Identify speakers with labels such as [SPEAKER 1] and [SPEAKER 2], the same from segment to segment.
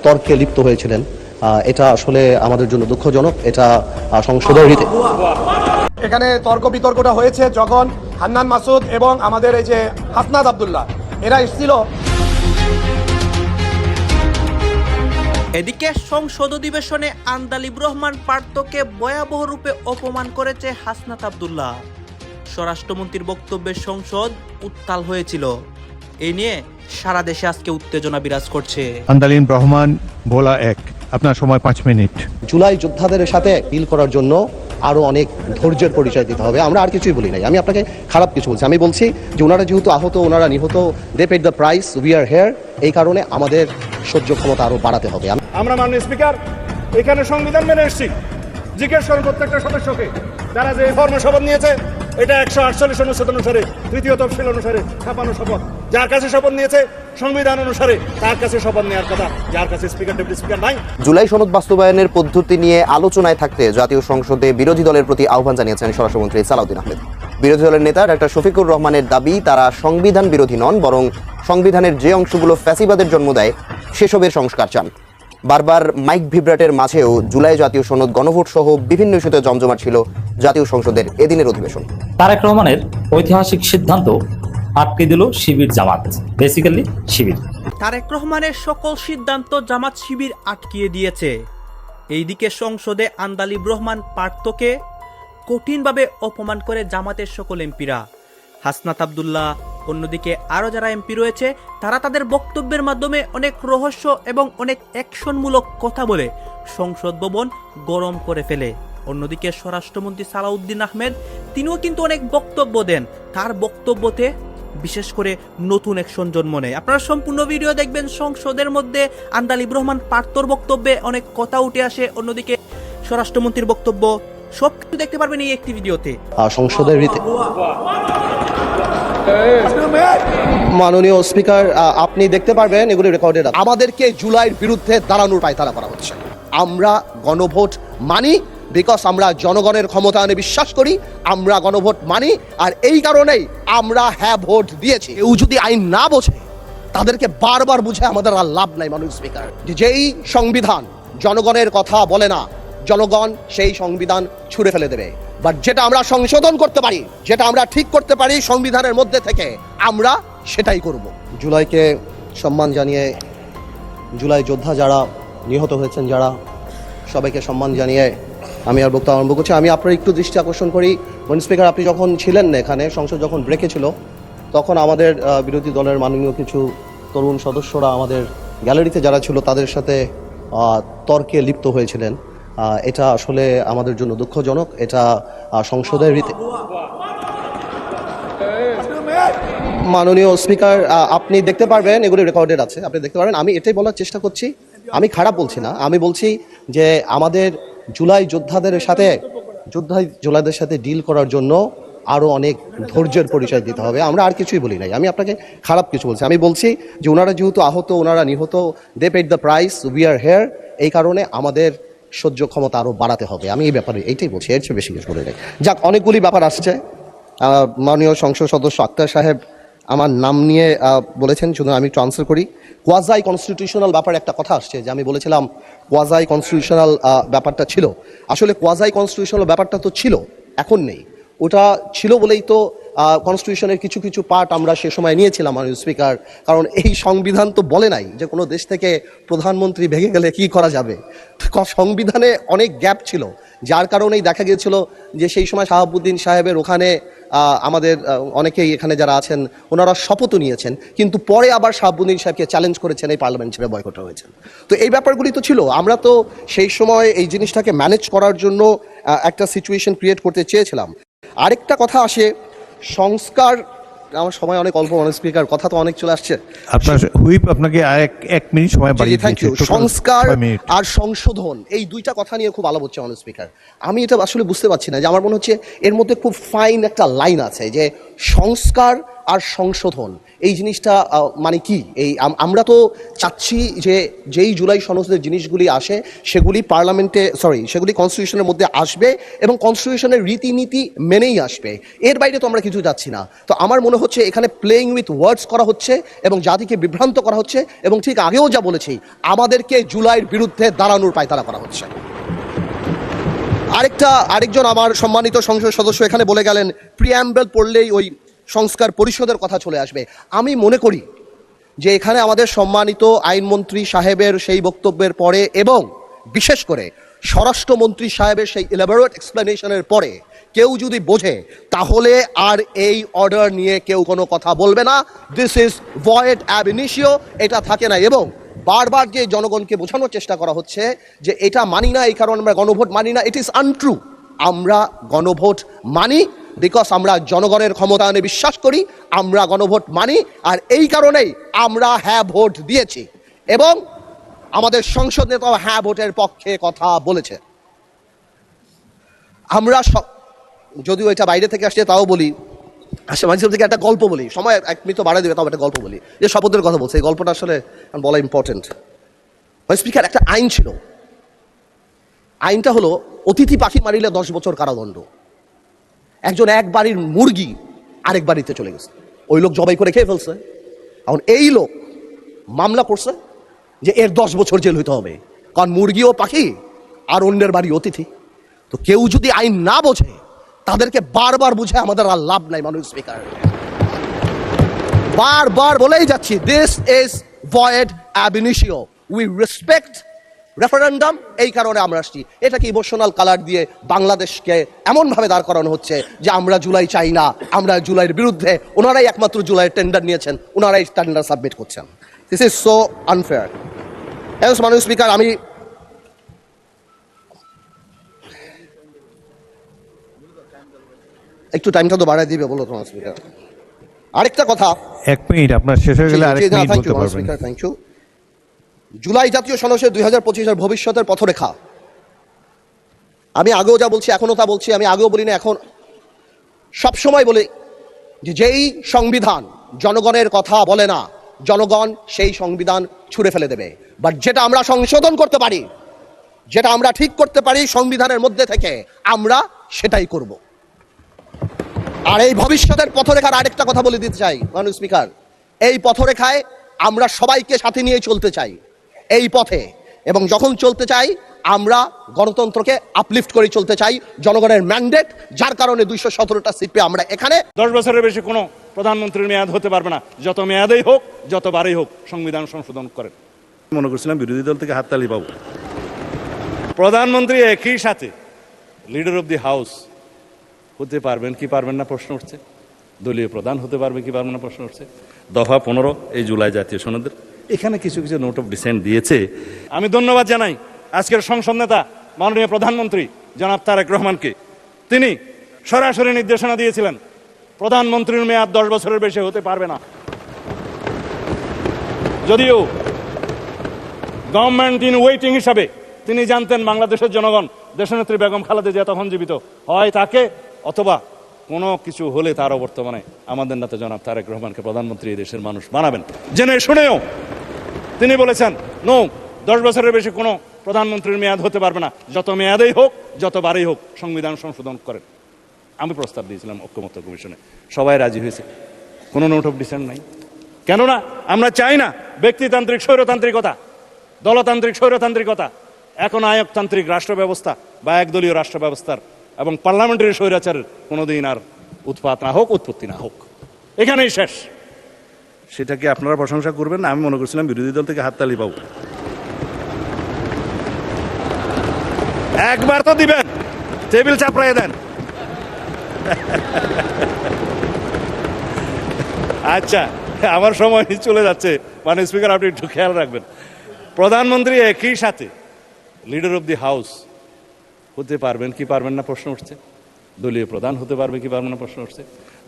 [SPEAKER 1] তর্কে লিপ্ত হয়েছিলেন। এটা আসলে আমাদের জন্য দুঃখজনক। এটা সংসদের রীতি।
[SPEAKER 2] এখানে তর্ক বিতর্কটা হয়েছে যখন হান্নান মাসুদ এবং আমাদের এই যে হাসনাত আব্দুল্লাহ এরা এসেছিল।
[SPEAKER 3] এদিকে সংসদ অধিবেশনে আন্দালিব রহমান পার্থকে ভয়াবহ রূপে অপমান করেছে হাসনাত আব্দুল্লাহ। স্বরাষ্ট্রমন্ত্রীর বক্তব্যে সংসদ উত্তাল হয়েছিল। এই নিয়ে সারা দেশে আজকে উত্তেজনা বিরাজ করছে।
[SPEAKER 4] আন্দালিব রহমান ভোলা এক, আপনার সময় 5 মিনিট।
[SPEAKER 1] জুলাই যোদ্ধাদের সাথে ডিল করার জন্য আরো অনেক ধৈর্যের পরিচয় দিতে হবে। আমরা আর কিছুই বলি নাই। আমি আপনাকে খারাপ কিছু বলছি। আমি বলছি যে ওনারা যেহেতু আহত, ওনারা নিহত, they paid the price, we are here. এই কারণে আমাদের সহ্য ক্ষমতা আরো বাড়াতে হবে।
[SPEAKER 2] আমরা মাননীয় স্পিকার এখানে সংবিধান মেনে এসেছি। জিজ্ঞেস করেন প্রত্যেকটা সদস্যকে যারা যে ফর্মে শপথ নিয়েছে, এটা 148 অনুচ্ছেদ অনুসারে, 3য় তফসিল অনুসারে 56 শপথ। যার কাছে শপথ নিয়েছে সংবিধান অনুসারে তার কাছে শপথ নেওয়ার কথা, যার কাছে স্পিকার ডেপুটি স্পিকার নাই।
[SPEAKER 5] জুলাই সনদ বাস্তবায়নের পদ্ধতি নিয়ে আলোচনায় থাকতে জাতীয় সংসদে বিরোধী দলের প্রতি আহ্বান জানিয়েছেন স্বরাষ্ট্রমন্ত্রী সালাউদ্দিন আহমেদ। বিরোধী দলের নেতা ডাক্তার শফিকুর রহমানের দাবি, তারা সংবিধান বিরোধী নন, বরং সংবিধানের যে অংশগুলো ফ্যাসিবাদের জন্ম দেয় সেসবের সংস্কার চান। বারবার মাইক ভিব্রাটের মাঝেও জুলাই জাতীয় সনদ, গণভোট সহ বিভিন্ন ইস্যুতে জমজমাট ছিল জাতীয় সংসদের এদিনের অধিবেশন।
[SPEAKER 6] তারেক রহমানের ঐতিহাসিক সিদ্ধান্ত আটকে দিল শিবির জামাত, বেসিক্যালি শিবির।
[SPEAKER 3] তারেক রহমানের সকল সিদ্ধান্ত জামাত শিবির আটকিয়ে দিয়েছে। এইদিকে সংসদে আন্দালিব রহমান পার্থকে কঠিনভাবে অপমান করে জামাতের সকল এমপিরা। হাসনাত আব্দুল্লাহ, অন্যদিকে আরও যারা এমপি রয়েছে, তারা তাদের বক্তব্যের মাধ্যমে অনেক রহস্য এবং অনেক অ্যাকশনমূলক কথা বলে সংসদ ভবন গরম করে ফেলে। অন্যদিকে স্বরাষ্ট্রমন্ত্রী সালাউদ্দিন আহমেদ, তিনিও কিন্তু অনেক বক্তব্য দেন। তার বক্তব্যতে বিশেষ করে নতুন অ্যাকশন জন্ম নেয়। আপনারা সম্পূর্ণ ভিডিও দেখবেন। সংসদের মধ্যে আন্দালিব রহমান পার্থর বক্তব্যে অনেক কথা উঠে আসে, অন্যদিকে স্বরাষ্ট্রমন্ত্রীর বক্তব্য, সবকিছু দেখতে পারবেন এই একটি ভিডিওতে।
[SPEAKER 1] সংসদের রীতি। মাননীয় স্পিকার, আপনি দেখতে পারবেন এগুলি রেকর্ডেড। আমাদেরকে জুলাইয়ের বিরুদ্ধে দাঁড়ানোর পায়তারা করা হচ্ছে। আমরা গণভোট মানি, বিকজ আমরা জনগণের ক্ষমতায়নে বিশ্বাস করি। আমরা গণভোট মানি, আর এই কারণেই আমরা হ্যাঁ ভোট দিয়েছি। কেউ যদি আইন না বোঝে তাদেরকে বারবার বুঝে আমাদের আর লাভ নাই। মাননীয় স্পিকার, যেই সংবিধান জনগণের কথা বলে না, জনগণ সেই সংবিধান ছুঁড়ে ফেলে দেবে। বাট যেটা আমরা সংশোধন করতে পারি, যেটা আমরা ঠিক করতে পারি সংবিধানের মধ্যে থেকে, আমরা সেটাই করব। জুলাইকে সম্মান জানিয়ে, জুলাই যোদ্ধা যারা নিহত হয়েছেন, যারা, সবাইকে সম্মান জানিয়ে আমি আর বক্তব্য আরম্ভ করছি। আমি আপনার একটু দৃষ্টি আকর্ষণ করি। মাননীয় স্পিকার, আপনি যখন ছিলেন না এখানে, সংসদ যখন ব্রেকে ছিল, তখন আমাদের বিরোধী দলের মাননীয় কিছু তরুণ সদস্যরা আমাদের গ্যালারিতে যারা ছিল তাদের সাথে তর্কে লিপ্ত হয়েছিলেন। এটা আসলে আমাদের জন্য দুঃখজনক। এটা সংসদের রীতি। মাননীয় স্পিকার, আপনি দেখতে পারবেন এগুলি রেকর্ডেড আছে, আপনি দেখতে পারবেন। আমি এটাই বলার চেষ্টা করছি, আমি খারাপ বলছি না। আমি বলছি যে আমাদের জুলাই যোদ্ধাদের সাথে ডিল করার জন্য আরো অনেক ধৈর্যের পরিচয় দিতে হবে। আমরা আর কিছুই বলি নাই। আমি আপনাকে খারাপ কিছু বলছি। আমি বলছি যে ওনারা যেহেতু আহত, ওনারা নিহত, they paid the price, we are here. এই কারণে আমাদের সহ্য ক্ষমতা আরো বাড়াতে হবে। আমি এই ব্যাপারে এইটাই বলছি, এর চেয়ে বেশি কিছু বলে নাই। যাক, অনেকগুলি ব্যাপার আসছে। মাননীয় সংসদ সদস্য আক্তার সাহেব আমার নাম নিয়ে বলেছেন, শুধু আমি একটু আনসার করি। কোয়াজাই কনস্টিটিউশনাল ব্যাপারে একটা কথা আসছে, যে আমি বলেছিলাম কোয়াজাই কনস্টিটিউশনাল ব্যাপারটা ছিল। আসলে কোয়াজাই কনস্টিটিউশনাল ব্যাপারটা তো ছিল, এখন নেই। ওটা ছিল বলেই তো কনস্টিটিউশনের কিছু কিছু পার্ট আমরা সে সময় নিয়েছিলাম, মাননীয় স্পিকার। কারণ এই সংবিধান তো বলে নাই যে কোনো দেশ থেকে প্রধানমন্ত্রী ভেঙে গেলে কি করা যাবে। সংবিধানে অনেক গ্যাপ ছিল, যার কারণেই দেখা গিয়েছিল যে সেই সময় শাহাবুদ্দিন সাহেবের ওখানে আমাদের অনেকেই এখানে যারা আছেন ওনারা শপথও নিয়েছেন, কিন্তু পরে আবার শাহাবুদ্দিন সাহেবকে চ্যালেঞ্জ করেছেন, এই পার্লামেন্ট ছেড়ে বয়কট হয়েছেন। তো এই ব্যাপারগুলি তো ছিল। আমরা তো সেই সময় এই জিনিসটাকে ম্যানেজ করার জন্য একটা সিচুয়েশন ক্রিয়েট করতে চেয়েছিলাম। আরেকটা কথা আসে, সংস্কার। আমার সময় অনেক অল্প, অনেক স্পিকার, কথা তো অনেক চলে আসছে।
[SPEAKER 4] আপনার হুইপ আপনাকে এক মিনিট সময় বাড়িয়ে দিয়েছে।
[SPEAKER 1] সংস্কার আর সংশোধন, এই দুইটা কথা নিয়ে খুব আলাপ হচ্ছে অনেক স্পিকার। আমি এটা আসলে বুঝতে পারছি না, যে আমার মনে হচ্ছে এর মধ্যে খুব ফাইন একটা লাইন আছে, যে সংস্কার আর সংশোধন এই জিনিসটা মানে কি? এই আমরা তো চাচ্ছি যে যেই জুলাই সনদের জিনিসগুলি আসে সেগুলি পার্লামেন্টে সেগুলি কনস্টিটিউশনের মধ্যে আসবে এবং কনস্টিটিউশনের রীতিনীতি মেনেই আসবে। এর বাইরে তো আমরা কিছু যাচ্ছি না। তো আমার মনে হচ্ছে এখানে প্লেইং উইথ ওয়ার্ডস করা হচ্ছে এবং জাতিকে বিভ্রান্ত করা হচ্ছে এবং ঠিক আগেও যা বলেছি আমাদেরকে জুলাইয়ের বিরুদ্ধে দাঁড়ানোর পায়তারা করা হচ্ছে। আরেকজন আমার সম্মানিত সংসদ সদস্য এখানে বলে গেলেন প্রিঅ্যাম্বল পড়লেই ওই সংস্কার পরিষদের কথা চলে আসবে। আমি মনে করি যে এখানে আমাদের সম্মানিত আইনমন্ত্রী সাহেবের সেই বক্তব্যের পরে এবং বিশেষ করে স্বরাষ্ট্রমন্ত্রী সাহেবের সেই ইলাবোরেট এক্সপ্লেনেশনের পরে কেউ যদি বোঝে তাহলে আর এই অর্ডার নিয়ে কেউ কোনো কথা বলবে না। This is void ab initio, এটা থাকে না। এবং বারবার যে জনগণকে বোঝানোর চেষ্টা করা হচ্ছে যে এটা মানি না, এই কারণে আমরা গণভোট মানি না, ইট ইজ আনট্রু। আমরা গণভোট মানি বিকজ আমরা জনগণের ক্ষমতায়নে বিশ্বাস করি, আমরা গণভোট মানি, আর এই কারণেই আমরা হ্যাঁ ভোট দিয়েছি এবং আমাদের সংসদ নেতাও হ্যাঁ ভোটের পক্ষে কথা বলেছে। আমরা যদিও এটা বাইরে থেকে আসছে তাও বলি, মাঝে থেকে একটা গল্প বলি, সময় 1 মিনিট বাড়াই দেবে, তাও একটা গল্প বলি যে শপথের কথা বলছে। এই গল্পটা আসলে বলা ইম্পর্টেন্ট। স্পিকার, একটা আইন ছিল, আইনটা হলো অতিথি পাখি মারিলে 10 বছর কারাদণ্ড। একজন এক বাড়ির মুরগি আরেক বাড়িতে চলে গেছে, ওই লোক জবাই করে খেয়ে ফেলছে। এখন এই লোক মামলা করছে যে এর 10 বছর জেল হইতে হবে, কারণ মুরগিও পাখি আর অন্যের বাড়ি অতিথি। তো কেউ যদি আইন না বোঝে তাদেরকে বারবার বুঝে আমাদের আর লাভ নাই। মানুষ স্পিকার, বারবার বলেই যাচ্ছি this is void ab initio. We respect referendum, এই কারণে আমরা আসছি। এটাকে ইমোশনাল কালার দিয়ে বাংলাদেশকে এমনভাবে দাঁড় করানো হচ্ছে যে আমরা জুলাই চাই না, আমরা জুলাইয়ের বিরুদ্ধে। ওনারাই একমাত্র জুলাইয়ের টেন্ডার নিয়েছেন, ওনারাই টেন্ডার সাবমিট করছেন। This is so unfair. মাননীয় স্পিকার, আমি একটু টাইমটা তো বাড়াই দিবে বলো তোমার স্পিকার। আরেকটা কথা,
[SPEAKER 4] 1 মিনিট আপনার শেষ হয়ে গেলে আরেক মিনিট বলতে পারবেন।
[SPEAKER 1] Thank you. জুলাই জাতীয় সনদের 2025-এর ভবিষ্যতের পথরেখা, আমি আগেও যা বলছি এখনো তা বলছি, আমি আগেও বলি না এখন সবসময় বলি যে যেই সংবিধান জনগণের কথা বলে না, জনগণ সেই সংবিধান ছুঁড়ে ফেলে দেবে। বাট যেটা আমরা সংশোধন করতে পারি, যেটা আমরা ঠিক করতে পারি সংবিধানের মধ্যে থেকে, আমরা সেটাই করব। আর এই ভবিষ্যতের পথরেখার আরেকটা কথা বলে দিতে চাই মাননীয় স্পিকার, এই পথরেখায় আমরা সবাইকে সাথে নিয়ে চলতে চাই এই পথে, এবং যখন চলতে চাই আমরা গণতন্ত্রকে আপলিফট করে চলতে চাই। জনগণের ম্যান্ডেট, যার কারণে 217টা সিট পেয়ে আমরা এখানে।
[SPEAKER 2] 10 বছরের বেশি কোনো প্রধানমন্ত্রীর মেয়াদ হতে পারবে না, যত মেয়াদেই হোক, যতবারই হোক সংবিধান সংশোধন করেন। মনে করছিলাম বিরোধী দল থেকে হাততালি পাবো। প্রধানমন্ত্রী একই সাথে লিডার অব দি হাউস হতে পারবেন কি পারবেন না প্রশ্ন উঠছে, দলীয় প্রধান হতে পারবে কি পারবেন না প্রশ্ন উঠছে। দফা 15 এই জুলাই জাতীয় সনদের এখানে কিছু কিছু নোট অফ ডিসেন্ট দিয়েছে। আমি ধন্যবাদ জানাই আজকের সংসদ নেতা মাননীয় প্রধানমন্ত্রী জনাব তারেক রহমানকে। তিনি সরাসরি নির্দেশনা দিয়েছিলেন প্রধানমন্ত্রীর মেয়াদ 10 বছরের বেশি হতে পারবে না। যদিও গভর্নমেন্ট ইন ওয়েটিং হিসাবে তিনি জানতেন বাংলাদেশের জনগণ দেশনেত্রী বেগম খালেদা জিয়া তখন জীবিত, হয় তাকে অথবা কোনো কিছু হলে তারও বর্তমানে আমাদের নেতা জনাব তারেক রহমানকে প্রধানমন্ত্রী এই দেশের মানুষ বানাবেন। জেনে শুনেও তিনি বলেছেন নো, 10 বছরের বেশি কোনো প্রধানমন্ত্রীর মেয়াদ হতে পারবে না, যত মেয়াদেই হোক, যতবারই হোক সংবিধান সংশোধন করেন। আমি প্রস্তাব দিয়েছিলাম ঐক্যমত্য কমিশনে, সবাই রাজি হয়েছে, কোনো নোট অফ ডিসেন্ট নাই। কেননা আমরা চাই না ব্যক্তিতান্ত্রিক স্বৈরতান্ত্রিকতা, দলতান্ত্রিক স্বৈরতান্ত্রিকতা, এখন আয়কতান্ত্রিক রাষ্ট্র ব্যবস্থা বা একদলীয় রাষ্ট্র ব্যবস্থার এবং পার্লামেন্টারি স্বৈরাচারের কোনোদিন আর উৎপাত না হোক, উৎপত্তি না হোক, এখানেই শেষ। সেটাকে আপনারা প্রশংসা করবেন না, আমি মনে করছিলাম বিরোধী দল থেকে হাততালি পাবো। একবার তো দিবেন, টেবিল চাপড়াই দেন। আচ্ছা, আমার সময় চলে যাচ্ছে, মানে স্পিকার আপনি একটু খেয়াল রাখবেন। প্রধানমন্ত্রী একই সাথে লিডার অব দি হাউস হতে পারবেন কি পারবেন না প্রশ্ন উঠছে, দলীয় প্রধান হতে পারবে কি পারবেন না প্রশ্ন উঠছে।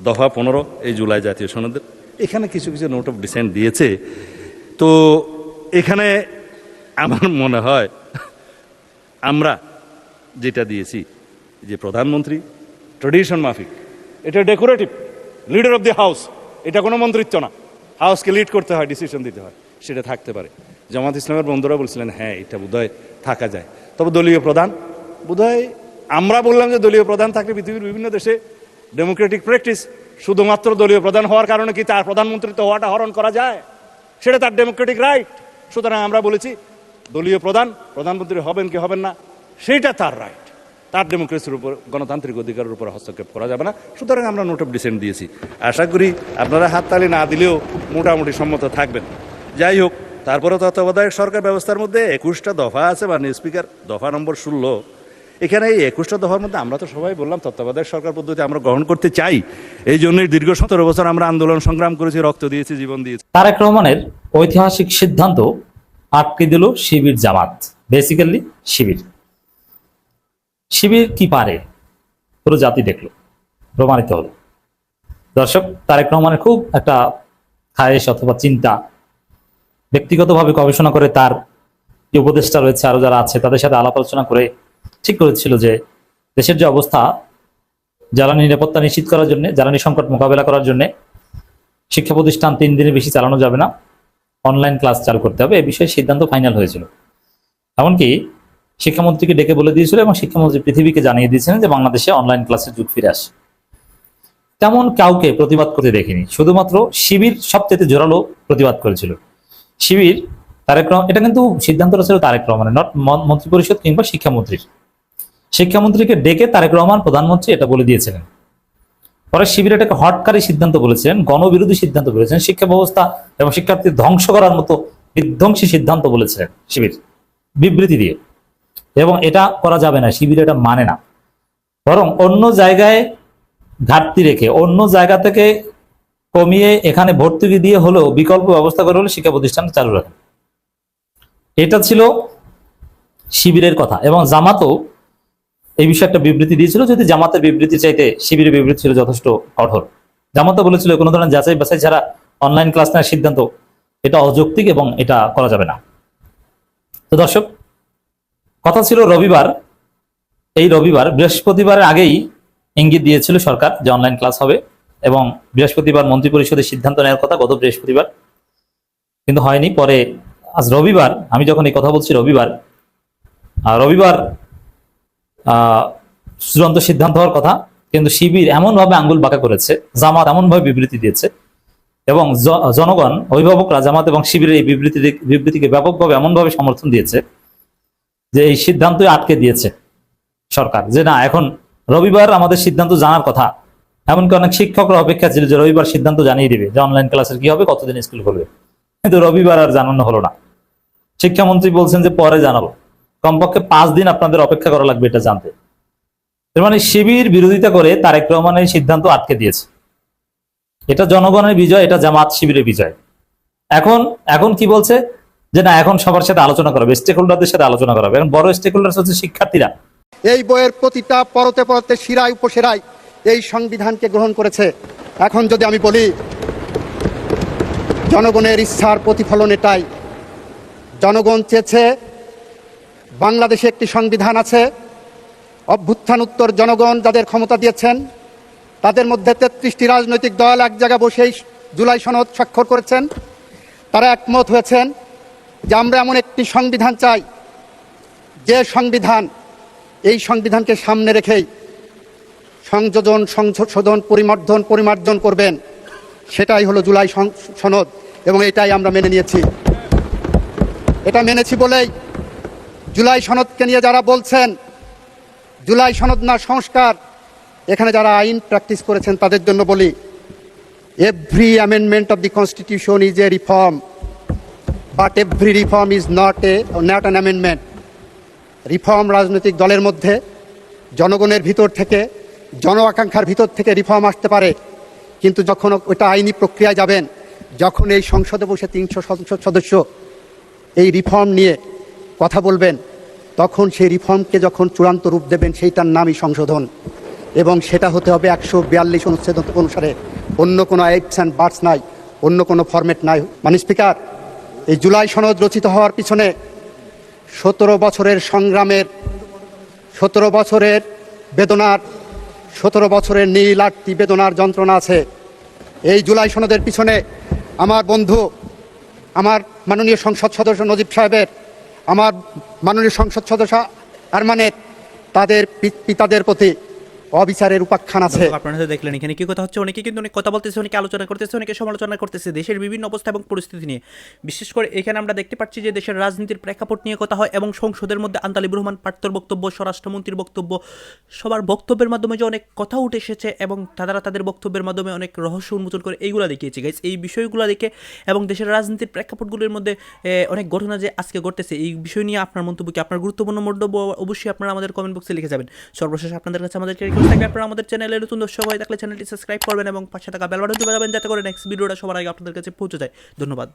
[SPEAKER 2] দফা 15 এই জুলাই জাতীয় সনদের এখানে কিছু কিছু নোট অফ ডিসেন্ট দিয়েছে। তো এখানে আমার মনে হয় আমরা যেটা দিয়েছি যে প্রধানমন্ত্রী ট্রেডিশন মাফিক, এটা decorative, leader of the house এটা কোনো মন্ত্রিত্ব না, হাউসকে লিড করতে হয়, ডিসিশন দিতে হয়, সেটা থাকতে পারে। জামাত ইসলামের বন্ধুরা বলছিলেন হ্যাঁ এটা বোধহয় থাকা যায়, তবে দলীয় প্রধান বোধহয়, আমরা বললাম যে দলীয় প্রধান থাকলে পৃথিবীর বিভিন্ন দেশে ডেমোক্রেটিক প্র্যাকটিস, শুধুমাত্র দলীয় প্রধান হওয়ার কারণে কি তার প্রধানমন্ত্রিত্ব হওয়াটা হরণ করা যায়? সেটা তার ডেমোক্রেটিক রাইট। সুতরাং আমরা বলেছি দলীয় প্রধানমন্ত্রী হবেন কি হবেন না সেইটা তার রাইট, তার ডেমোক্রেসির উপর, গণতান্ত্রিক অধিকারের উপর হস্তক্ষেপ করা যাবে না। সুতরাং আমরা নোট অফ ডিসেন্ট দিয়েছি। আশা করি আপনারা হাততালি না দিলেও মোটামুটি সম্মত থাকবেন। যাই হোক, তারপরে তত্ত্বাবধায়ক সরকার ব্যবস্থার মধ্যে 21টা দফা আছে, মাননীয় স্পিকার, দফা নম্বর 16। এখানে এই 21টা দফার মধ্যে আমরা তো সবাই বললাম তত্ত্বাবধায়ক সরকার পদ্ধতি আমরা গ্রহণ করতে চাই। এই জন্যই দীর্ঘ 17 বছর আমরা আন্দোলন সংগ্রাম করেছি, রক্ত দিয়েছি, জীবন দিয়েছি।
[SPEAKER 6] তারেক রহমানের ঐতিহাসিক সিদ্ধান্ত আটকে দিল শিবির জামাত, বেসিক্যালি শিবির। শিবির কি পারে পুরো জাতি দেখলো, প্রমাণিত হলো। দর্শক, তারেক রহমানের খুব একটা খায়েশ অথবা চিন্তা, ব্যক্তিগতভাবে গবেষণা করে তার যে উপদেষ্টা রয়েছে আরো যারা আছে তাদের সাথে আলাপ আলোচনা করে ঠিক করেছিল যে দেশের যে অবস্থা, জ্বালানি নিরাপত্তা নিশ্চিত করার জন্য, জ্বালানি সংকট মোকাবেলা করার জন্য শিক্ষা প্রতিষ্ঠান 3 দিনের বেশি চালানো যাবে না, অনলাইন ক্লাস চালু করতে হবে, এই বিষয়ে সিদ্ধান্ত ফাইনাল হয়েছিল। এমনকি শিক্ষামন্ত্রীকে ডেকে বলে দিয়েছিল এবং শিক্ষামন্ত্রী পৃথিবীকে জানিয়ে দিয়েছিলেন যে বাংলাদেশে অনলাইন ক্লাসের যুগ ফিরে আসে। তেমন কাউকে প্রতিবাদ করতে দেখিনি, শুধুমাত্র শিবির সবচেয়ে জোরালো প্রতিবাদ করেছিল। শিবির তারেক রহমান, এটা কিন্তু সিদ্ধান্তটা ছিল তারেক রহমানের, নট মন্ত্রিপরিষদ কিংবা শিক্ষামন্ত্রীর। শিক্ষামন্ত্রীকে ডেকে তারেক রহমান প্রধানমন্ত্রী এটা বলে দিয়েছিলেন। পরে শিবির এটাকে হটকারী সিদ্ধান্ত বলেছিলেন, গণবিরোধী সিদ্ধান্ত বলেছেন, শিক্ষা ব্যবস্থা এবং শিক্ষার্থী ধ্বংস করার মতো বিধ্বংসী সিদ্ধান্ত বলেছিলেন শিবির বিবৃতি দিয়ে। এবং এটা করা যাবে না, শিবির এটা মানে না, বরং অন্য জায়গায় ঘাটতি রেখে অন্য জায়গা থেকে কমিয়ে এখানে ভর্তুকি দিয়ে হলেও বিকল্প ব্যবস্থা করে হলে শিক্ষা প্রতিষ্ঠান চালু রাখেন। এটা ছিল শিবিরের কথা। এবং জামাতও এই বিষয়ে একটা বিবৃতি দিয়েছিল, যদি জামাতের বিবৃতি চাইতে শিবিরের বিবৃতি ছিল যথেষ্ট কঠোর। জামাতও বলেছিল কোনো ধরনের যাচাই বাছাই ছাড়া অনলাইন ক্লাস নেওয়ার সিদ্ধান্ত এটা অযৌক্তিক এবং এটা করা যাবে না। তো দর্শক, কথা ছিল রবিবার, এই রবিবার বৃহস্পতিবারের আগেই ইঙ্গিত দিয়েছিল সরকার যে অনলাইন ক্লাস হবে, এবং বৃহস্পতিবার মন্ত্রিপরিষদের সিদ্ধান্ত নেওয়ার কথা গত বৃহস্পতিবার, কিন্তু হয়নি। পরে আজ রবিবার, আমি যখন এই কথা বলছি রবিবার চূড়ান্ত সিদ্ধান্ত হওয়ার কথা, কিন্তু শিবির এমনভাবে আঙ্গুল বাঁকা করেছে, জামাত এমনভাবে বিবৃতি দিয়েছে, এবং জনগণ, অভিভাবকরা জামাত এবং শিবিরের এই বিবৃতিকে ব্যাপকভাবে এমনভাবে সমর্থন দিয়েছে যে এই সিদ্ধান্তই আটকে দিয়েছে সরকার, যে না এখন রবিবার আমাদের সিদ্ধান্ত জানার কথা। এমনকি অনেক শিক্ষকরা অপেক্ষা ছিল যে রবিবার সিদ্ধান্ত জানিয়ে দিবে যে অনলাইন ক্লাসের কি হবে, কতদিন স্কুল করবে, কিন্তু রবিবার আর জানানো হলো না। শিক্ষামন্ত্রী বলছেন যে পরে জানাবো, কমপক্ষে 5 দিন আপনাদের অপেক্ষা করা লাগবে এটা জানতে। এর মানে শিবির বিরোধিতা করে তারেক রহমানের সিদ্ধান্ত আটকে দিয়েছে। এটা জনগণের বিজয়, এটা জামাত শিবিরের বিজয়। এখন কি বলছে যে না এখন সবার সাথে আলোচনা করা হবে, স্টেক হোল্ডারদের সাথে আলোচনা করা হবে। এখন বড় স্টেক হোল্ডার হচ্ছে শিক্ষার্থীরা।
[SPEAKER 7] এই বইয়ের প্রতিটা পরতে পরতে শিরায় উপশিরায় এই সংবিধানকে গ্রহণ করেছে। এখন যদি আমি বলি জনগণের ইচ্ছার প্রতিফলন এটাই, জনগণ চেয়েছে বাংলাদেশে একটি সংবিধান আছে, অভ্যুত্থান উত্তর জনগণ যাদের ক্ষমতা দিয়েছেন তাদের মধ্যে 33টি রাজনৈতিক দল এক জায়গায় বসেই জুলাই সনদ স্বাক্ষর করেছেন। তারা একমত হয়েছেন যে আমরা এমন একটি সংবিধান চাই যে সংবিধান, এই সংবিধানকে সামনে রেখেই সংযোজন, সংশোধন, পরিমার্জন করবেন। সেটাই হলো জুলাই সনদ, এবং এটাই আমরা মেনে নিয়েছি। এটা মেনেছি বলেই জুলাই সনদকে নিয়ে যারা বলছেন জুলাই সনদ না সংস্কার, এখানে যারা আইন প্র্যাকটিস করেছেন তাদের জন্য বলি, every amendment of the constitution is a reform, but every reform is not an amendment. Reform রাজনৈতিক দলের মধ্যে জনগণের ভিতর থেকে, জন আকাঙ্ক্ষার ভিতর থেকে রিফর্ম আসতে পারে, কিন্তু যখন ওটা আইনি প্রক্রিয়ায় যাবেন, যখন এই সংসদে বসে 300 সংসদ সদস্য এই রিফর্ম নিয়ে কথা বলবেন, তখন সেই রিফর্মকে যখন চূড়ান্ত রূপ দেবেন সেইটার নামই সংশোধন, এবং সেটা হতে হবে 142 অনুচ্ছেদ অনুসারে। অন্য কোনো আইপস অ্যান্ড বার্ডস নাই, অন্য কোনো ফরম্যাট নাই। স্পিকার, এই জুলাই সনদ রচিত হওয়ার পিছনে 17 বছরের সংগ্রামের, 17 বছরের বেদনার, 17 বছরের নীলার্তি বেদনার যন্ত্রণা আছে। এই জুলাই সনদের পিছনে আমার বন্ধু, আমার মাননীয় সংসদ সদস্য নজিব সাহেবের, আমার মাননীয় সংসদ সদস্য আরমানের, তাদের পিতাদের প্রতি অবিচারের উপাখ্যান আছে।
[SPEAKER 3] আপনারা হয়তো দেখলেন এখানে কি কথা হচ্ছে, অনেকে কিন্তু অনেক কথা বলতেছে, অনেকে আলোচনা করতেছে, অনেকে সমালোচনা করতেছে দেশের বিভিন্ন অবস্থা এবং পরিস্থিতি নিয়ে। বিশেষ করে এখানে আমরা দেখতে পাচ্ছি যে দেশের রাজনীতির প্রেক্ষাপট নিয়ে কথা হয় এবং সংসদের মধ্যে আন্দালিব রহমান পার্থর বক্তব্য, স্বরাষ্ট্রমন্ত্রীর বক্তব্য, সবার বক্তব্যের মাধ্যমে যে অনেক কথা উঠে এসেছে এবং তারা তাদের বক্তব্যের মাধ্যমে অনেক রহস্য উন্মোচন করে, এইগুলো দেখিয়েছে গাইস। এই বিষয়গুলো দেখে এবং দেশের রাজনীতির প্রেক্ষাপটগুলির মধ্যে অনেক ঘটনা যে আজকে ঘটতেছে, এই বিষয় নিয়ে আপনার মন্তব্য কি, আপনার গুরুত্বপূর্ণ মন্তব্য অবশ্যই আপনারা আমাদের কমেন্ট বক্সে লিখে যাবেন। সর্বশেষ আপনাদের কাছে আমাদের রিকোয়েস্ট থাকবে, আপনারা আমাদের চ্যানেলে নতুন দর্শক হয়ে থাকলে চ্যানেলটি সাবস্ক্রাইব করবেন এবং পাশে থাকা বেল বাটনটি বাজাবেন যাতে করে নেক্সট ভিডিওটা সবার আগে আপনাদের কাছে পৌঁছে যায়। ধন্যবাদ।